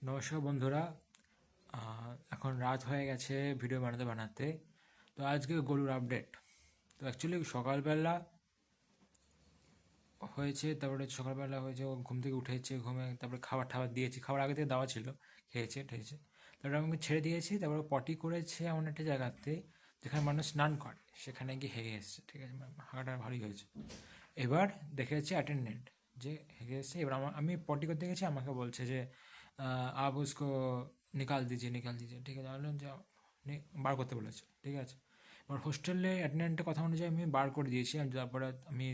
নমস্কার বন্ধুরা। এখন রাত হয়ে গেছে ভিডিও বানাতে বানাতে। তো আজকে গরুর আপডেট। তো অ্যাকচুয়ালি সকালবেলা হয়েছে, তারপরে সকালবেলা হয়েছে, ও ঘুম থেকে উঠেছে, ঘুমে তারপরে খাবার টাবার দিয়েছি, খাবার আগে থেকে দেওয়া ছিল, খেয়েছে ঠেয়েছে। তারপরে আমাকে ছেড়ে দিয়েছি, তারপরে পটি করেছে এমন একটা জায়গাতে যেখানে মানুষ স্নান করে, সেখানে গিয়ে হেগে এসছে। ঠিক আছে, হাঁকাটা ভারী হয়েছে। এবার দেখেছি অ্যাটেন্ডেন্ট যে হেগে এসছে। এবার আমি পটি করতে গেছি, আমাকে বলছে যে আপ উসকো নিকাল দিজিয়ে। ঠিক আছে, আমি বললাম যে বার করতে বলেছে। ঠিক আছে, এবার হোস্টেলে অ্যাটেন্ডেন্টের কথা অনুযায়ী আমি বার করে দিয়েছি। তারপরে আমি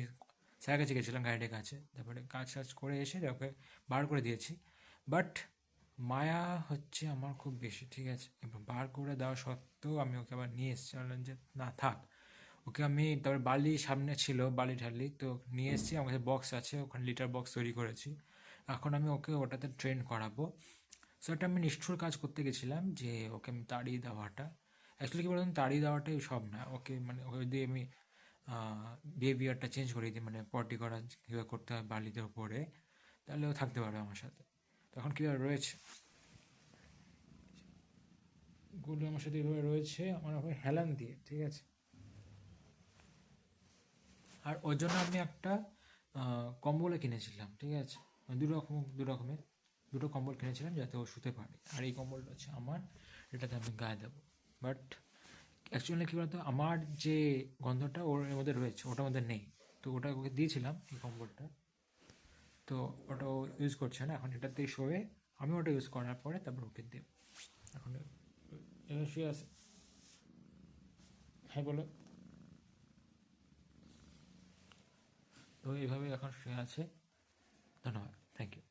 স্যারের কাছে গেছিলাম গাইডের কাছে, তারপরে কাজ টাজ করে এসে ওকে বার করে দিয়েছি। বাট মায়া হচ্ছে আমার খুব বেশি। ঠিক আছে, এবার বার করে দেওয়া সত্ত্বেও আমি ওকে আবার নিয়ে এসেছি। বললাম যে না থাক, ওকে আমি তারপরে বালি সামনে ছিল, বালি ঢালি তো নিয়ে এসেছি। আমার কাছে বক্স আছে, ওখানে লিটার বক্স তৈরি করেছি। এখন আমি ওকে ওটাতে ট্রেন করাবো। সো একটা আমি নিষ্ঠুর কাজ করতে গেছিলাম, যে ওকে আমি তাড়িয়ে দেওয়াটা। অ্যাকচুয়ালি কী বলুন, তাড়িয়ে দেওয়াটাই সব না। ওকে মানে ওকে যদি আমি বিহেভিয়ারটা চেঞ্জ করে দিই, মানে পটি করা কীভাবে করতে হয় বালিতে উপরে, তাহলে ও থাকতে পারবে আমার সাথে। তখন কীভাবে রয়েছে, গুলো আমার সাথে এভাবে রয়েছে, আমার ওকে হেলান দিয়ে। ঠিক আছে, আর ওর জন্য আমি একটা কম্বলও কিনেছিলাম। ঠিক আছে, দু রকমের দুটো কম্বল কিনেছিলাম যাতে ও শুতে পারে। আর এই কম্বলটা হচ্ছে আমার, এটাতে আমি গায়ে দেবো। বাট অ্যাকচুয়ালি কী বলতো, আমার যে গন্ধটা ওর এর মধ্যে রয়েছে ওটার মধ্যে নেই। তো ওটা ওকে দিয়েছিলাম এই কম্বলটা, তো ওটা ও ইউজ করছে না। এখন এটাতেই শোয়ে, আমি ওটা ইউজ করার পরে তারপর ওকে দেব। এখন শুয়ে আছে। হ্যাঁ বলো। তো এইভাবে এখন শুয়ে আছে। ধন্যবাদ, থ্যাংক ইউ।